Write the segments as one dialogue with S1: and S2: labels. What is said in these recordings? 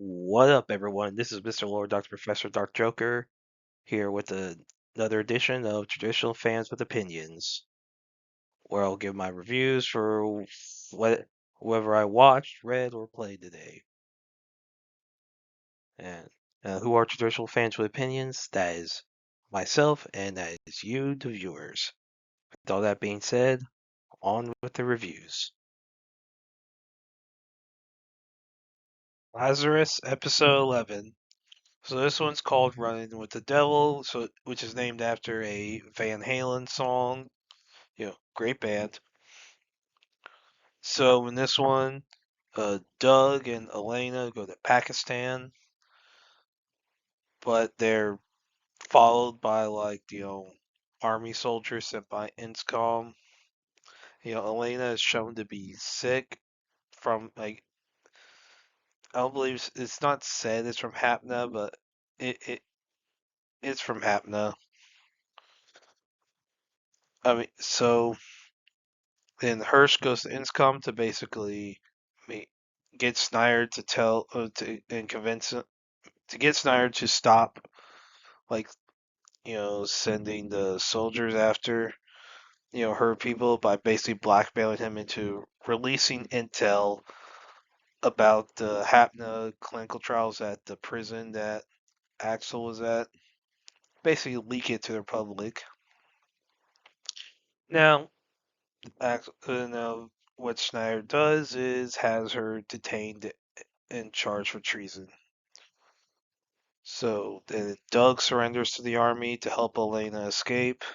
S1: What up, everyone? This is Mr. Lord, Dr. Professor, Dark Joker, here with another edition of Traditional Fans with Opinions, where I'll give my reviews for whoever I watched, read, or played today. And who are Traditional Fans with Opinions? That is myself, and that is you, the viewers. With all that being said, on with the reviews. Lazarus, Episode 11. So this one's called Running with the Devil, which is named after a Van Halen song. Great band. So in this one, Doug and Elena go to Pakistan, but they're followed by army soldiers sent by INSCOM. Elena is shown to be sick from I don't believe it's not said it's from Hapna, but it's from Hapna. I mean, so then Hirsch goes to INSCOM to basically get Snyder to and convince him to get Snyder to stop, like, sending the soldiers after, her people by basically blackmailing him into releasing intel about the Hapna clinical trials at the prison that Axel was at. Basically leak it to the public. Now, what Snyder does is has her detained and charged for treason. So then Doug surrenders to the army to help Elena escape.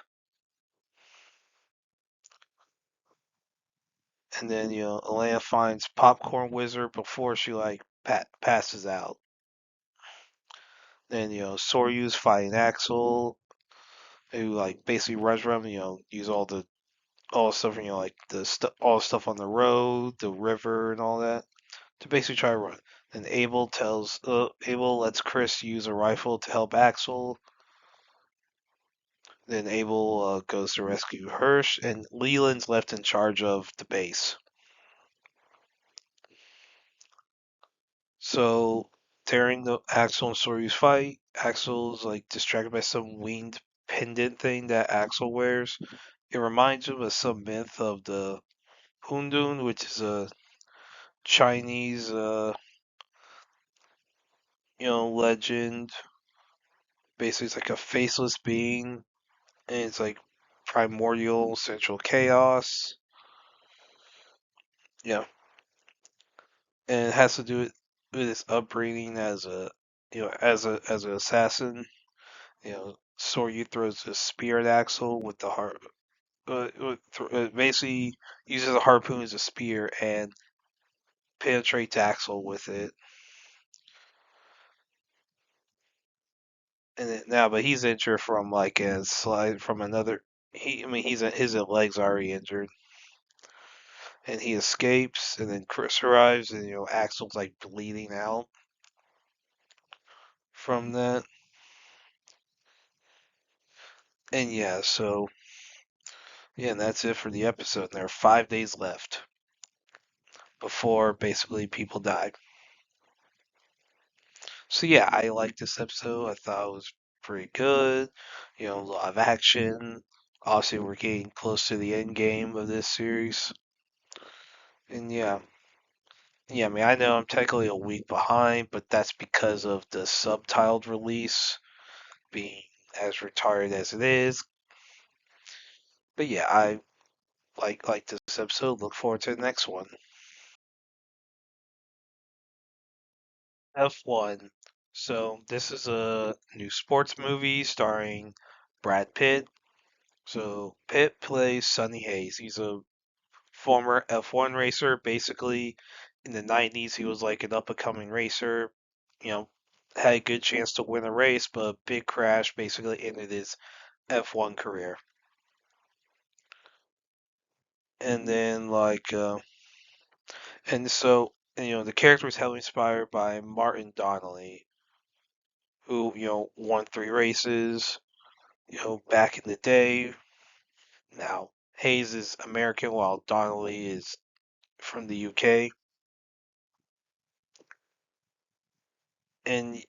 S1: And then, Elena finds Popcorn Wizard before she, passes out. Then, Soryu's fighting Axel, who, basically runs around, use all the stuff, all the stuff on the road, the river, and all that, to basically try to run. Then Abel lets Chris use a rifle to help Axel. Then Abel goes to rescue Hirsch, and Leland's left in charge of the base. So, during the Axel and Soryu's fight, Axel's distracted by some winged pendant thing that Axel wears. It reminds him of some myth of the Hundun, which is a Chinese, legend. Basically, it's like a faceless being, and it's like primordial central chaos. Yeah, and it has to do with his upbringing as as an assassin. Soryu throws a spear at Axel with the heart. Basically uses a harpoon as a spear and penetrates Axel with it. But he's injured from a slide from another. His legs already injured, and he escapes. And then Chris arrives, and Axel's bleeding out from that. And and that's it for the episode. There are 5 days left before basically people die. So yeah, I liked this episode. I thought it was pretty good. A lot of action. Obviously, we're getting close to the end game of this series. And I mean, I know I'm technically a week behind, but that's because of the subtitled release being as retarded as it is. But yeah, I like this episode. Look forward to the next one. F1. So this is a new sports movie starring Brad Pitt. So Pitt plays Sonny Hayes. He's a former F1 racer. Basically, in the 90s, he was like an up and coming racer. You know, had a good chance to win a race, but a big crash basically ended his F1 career. And then the character was heavily inspired by Martin Donnelly, who won 3 races. Back in the day. Now Hayes is American, while Donnelly is from the UK. And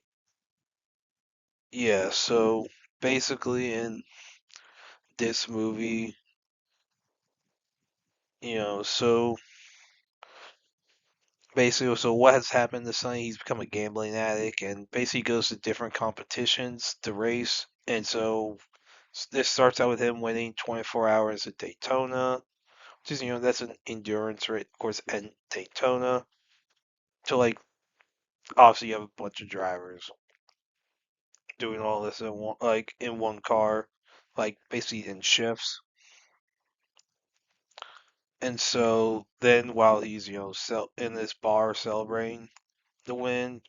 S1: yeah, so basically in this movie, so basically, so what has happened to Sonny? He's become a gambling addict, and basically goes to different competitions to race. And so this starts out with him winning 24 hours at Daytona, which is that's an endurance race, of course, and Daytona. So like, obviously, you have a bunch of drivers doing all this in one, like in one car, like basically in shifts. And so then, while he's in this bar celebrating the win,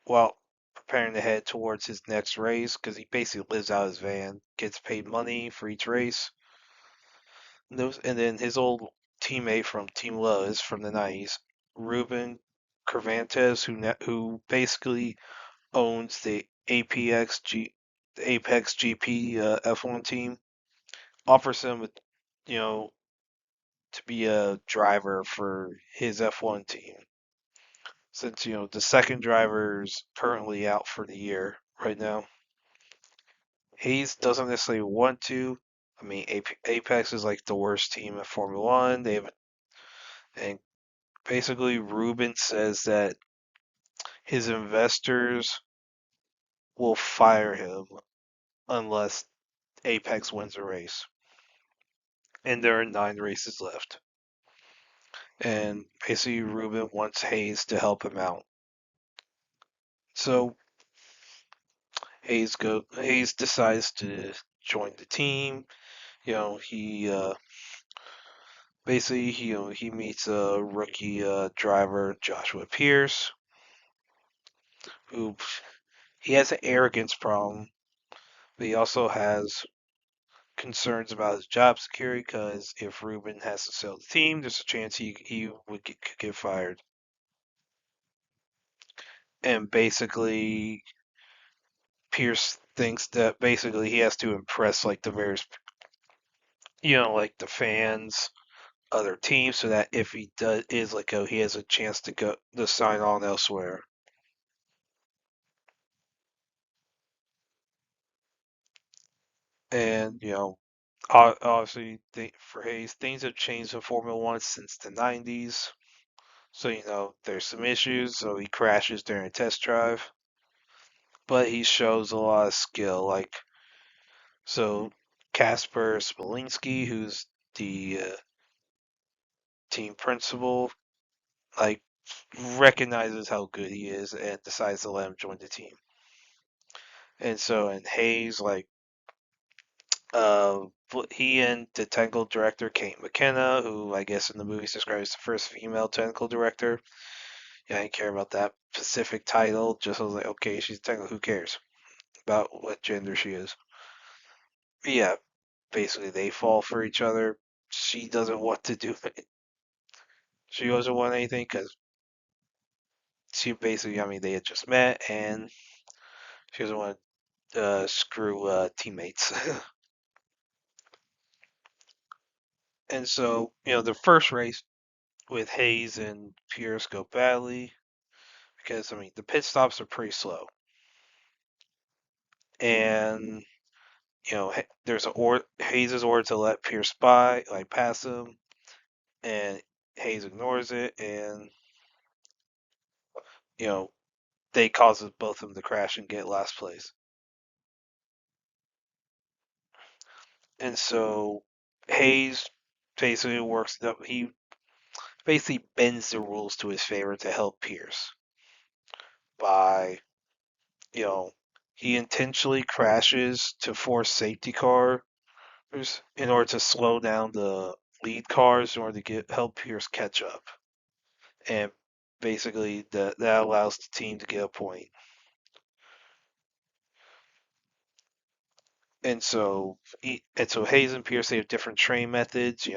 S1: while preparing to head towards his next race because he basically lives out his van, gets paid money for each race. And then his old teammate from Team Lowe's from the 90s, Ruben Cervantes, who basically owns the Apex GP F1 team, offers him, you know, to be a driver for his F1 team. Since the second driver's currently out for the year right now. Hayes doesn't necessarily want to. I mean, Apex is like the worst team in Formula One. And basically, Ruben says that his investors will fire him unless Apex wins a race. And there are 9 races left. And basically, Ruben wants Hayes to help him out. So Hayes decides to join the team. He basically he meets a rookie driver, Joshua Pierce, who he has an arrogance problem, but he also has concerns about his job security because if Ruben has to sell the team, there's a chance he could get fired. And basically, Pierce thinks that basically he has to impress like the various, like the fans, other teams, so that if he does is like he has a chance to go to sign on elsewhere. And obviously, for Hayes, things have changed in Formula One since the 90s. So, there's some issues. So he crashes during a test drive. But he shows a lot of skill. So Kasper Smolinski, who's the team principal, like, recognizes how good he is and decides to let him join the team. And so, and Hayes, uh, he and the technical director, Kate McKenna, who I guess in the movie is described as the first female technical director. Yeah, I didn't care about that specific title. Just I was like, okay, she's technical. Who cares about what gender she is? But yeah, basically they fall for each other. She doesn't want to do it. She doesn't want anything because she basically, I mean, they had just met and she doesn't want to screw teammates. And so, the first race with Hayes and Pierce go badly because, I mean, the pit stops are pretty slow. And, there's Hayes' order to let Pierce pass him, and Hayes ignores it, and, you know, they causes both of them to crash and get last place. And so Hayes basically he basically bends the rules to his favor to help Pierce by, you know, he intentionally crashes to force safety cars in order to slow down the lead cars in order to help Pierce catch up. And basically that allows the team to get a point. And so Hayes and Pierce, they have different train methods.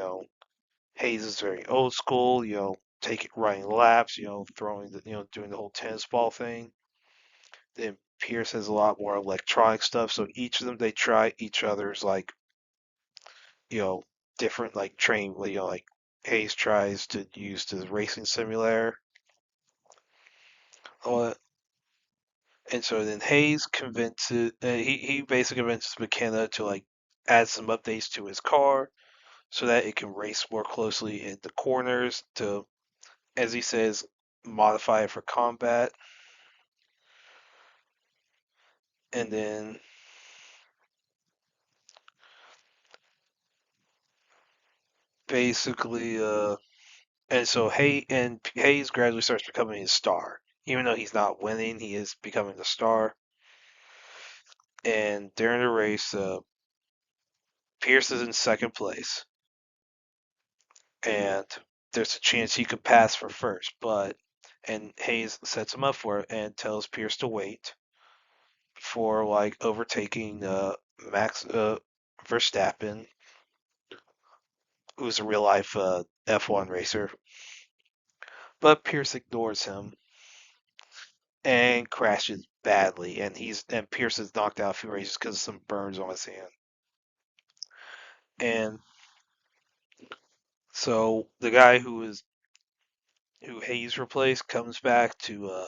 S1: Hayes is very old school. Take it running laps. Throwing doing the whole tennis ball thing. Then Pierce has a lot more electronic stuff. So each of them, they try each other's you know different train. Like Hayes tries to use the racing simulator. All that. And so then Hayes convinces he basically convinces McKenna to like add some updates to his car so that it can race more closely in the corners to, as he says, modify it for combat. And then basically, and so Hayes gradually starts becoming his star. Even though he's not winning, he is becoming the star. And during the race, Pierce is in second place, and there's a chance he could pass for first, and Hayes sets him up for it and tells Pierce to wait for like overtaking Max Verstappen, who's a real life F1 racer. But Pierce ignores him and crashes badly, and Pierce is knocked out a few races because of some burns on his hand. And so the guy who Hayes replaced comes back to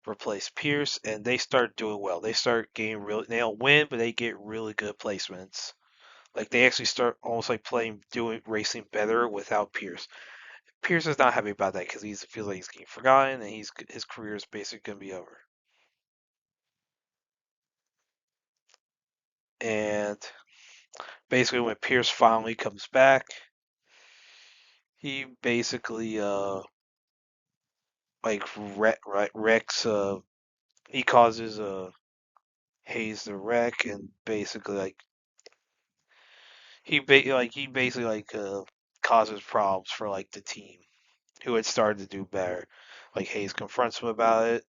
S1: replace Pierce, and they start doing well. They start getting really, they don't win, but they get really good placements. Like they actually start almost like doing racing better without Pierce. Pierce is not happy about that because he feels like he's getting forgotten, and his career is basically going to be over. And basically, when Pierce finally comes back, he basically like wrecks he causes Hayes to wreck, and basically like he basically like causes problems for like the team who had started to do better. Like Hayes confronts him about it.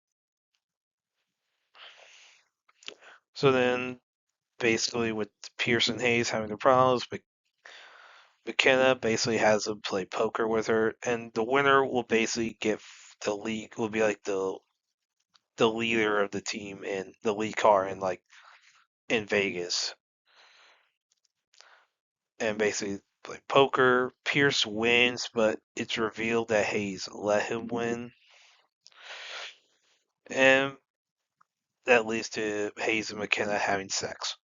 S1: So then basically with Pierce and Hayes having the problems, McKenna basically has him play poker with her, and the winner will basically get the lead. Will be like the leader of the team in the lead car in like in Vegas, and basically play poker. Pierce wins, but it's revealed that Hayes let him win, and that leads to Hayes and McKenna having sex.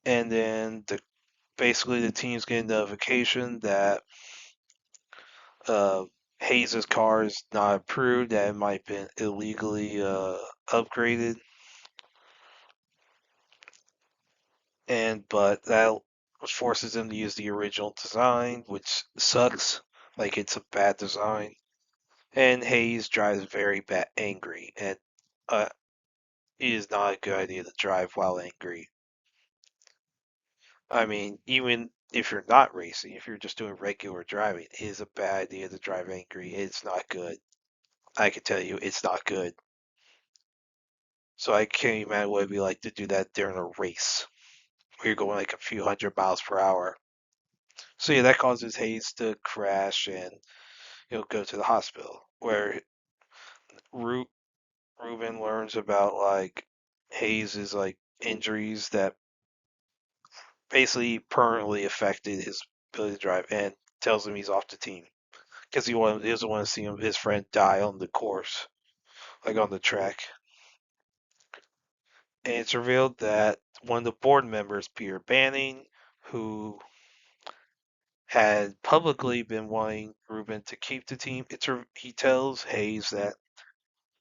S1: And then basically the teams get a notification that uh, Hayes' car is not approved, that it might have been illegally upgraded, but that forces them to use the original design, which sucks. Like it's a bad design, and Hayes drives very bad, angry, and uh, it is not a good idea to drive while angry. I mean, even if you're not racing, if you're just doing regular driving, it is a bad idea to drive angry. It's not good. I can tell you, it's not good. So I can't imagine what it'd be like to do that during a race where you're going like a few hundred miles per hour. So yeah, that causes Hayes to crash and go to the hospital where Ru- Ruben learns about like Hayes's like injuries that basically permanently affected his ability to drive, and tells him he's off the team because he doesn't want to see his friend die on the course, like on the track. And it's revealed that one of the board members, Peter Banning, who had publicly been wanting Ruben to keep the team. He tells Hayes that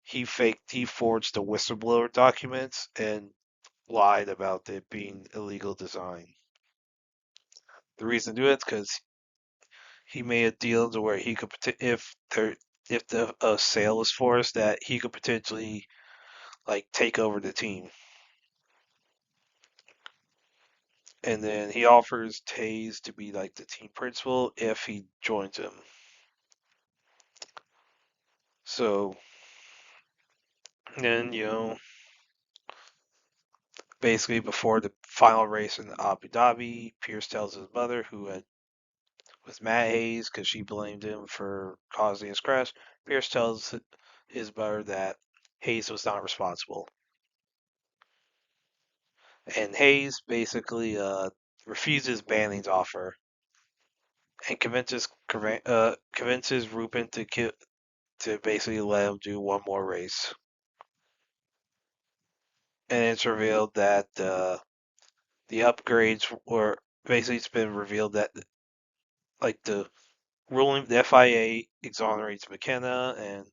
S1: he forged the whistleblower documents and lied about it being illegal design. The reason to do it is because he made a deal to where he could, if the sale was forced, that he could potentially like take over the team. And then he offers Hayes to be like the team principal if he joins him. So then basically before the final race in Abu Dhabi, Pierce tells his mother, was mad at Hayes because she blamed him for causing his crash. Pierce tells his mother that Hayes was not responsible, and Hayes basically refuses Banning's offer and convinces Rupin to basically let him do one more race. And it's revealed that the upgrades were basically, it's been revealed that like the FIA exonerates McKenna and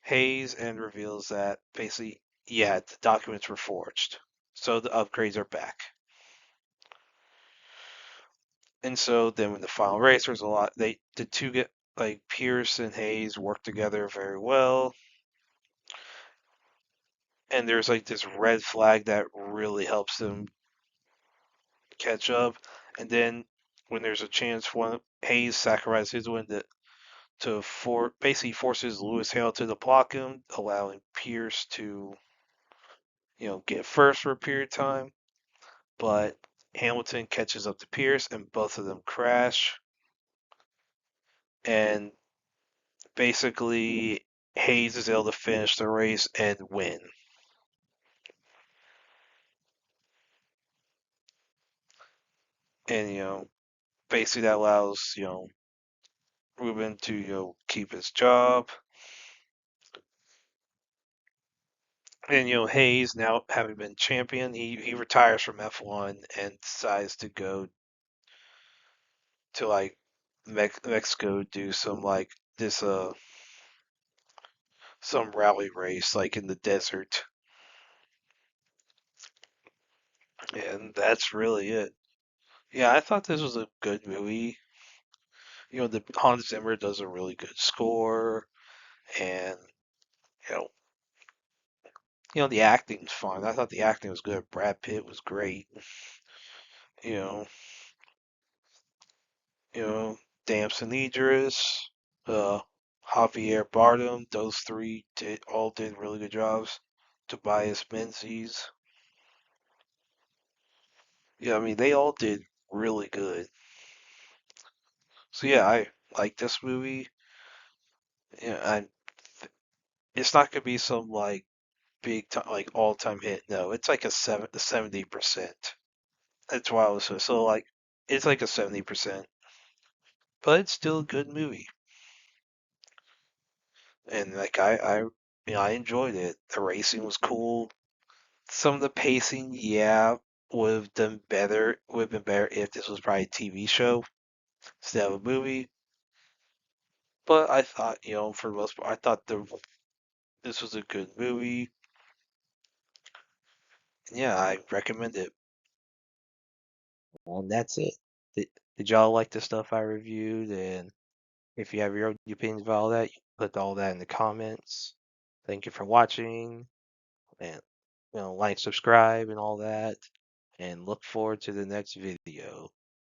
S1: Hayes and reveals that basically, yeah, the documents were forged. So the upgrades are back. And so then when the final race, there's a lot. The two get like Pierce and Hayes work together very well. And there's like this red flag that really helps them catch up. And then when there's a chance, one Hayes sacrifices his win basically forces Lewis Hamilton to block him, allowing Pierce to get first for a period of time. But Hamilton catches up to Pierce, and both of them crash. And basically, Hayes is able to finish the race and win. And basically that allows Ruben to keep his job. And Hayes, now having been champion, he retires from F1 and decides to go to like Mexico, do some like this some rally race like in the desert. And that's really it. Yeah, I thought this was a good movie. The Hans Zimmer does a really good score, and you know, the acting's fine. I thought the acting was good. Brad Pitt was great. You know, you know, Damson Idris, uh, Javier Bardem. Those three did really good jobs. Tobias Menzies. Yeah, I mean they all did really good. So yeah, I like this movie. Yeah, it's not gonna be some like big time, like all time hit. No, it's like a 70%. That's why I was so like it's like a 70%, but it's still a good movie. And like I enjoyed it. The racing was cool. Some of the pacing, yeah, would have done better. Would have been better if this was probably a TV show instead of a movie. But I thought, for the most part, I thought this was a good movie. Yeah, I recommend it. Well, and that's it. Did y'all like the stuff I reviewed? And if you have your own opinions about all that, you can put all that in the comments. Thank you for watching, and like, subscribe, and all that. And look forward to the next video.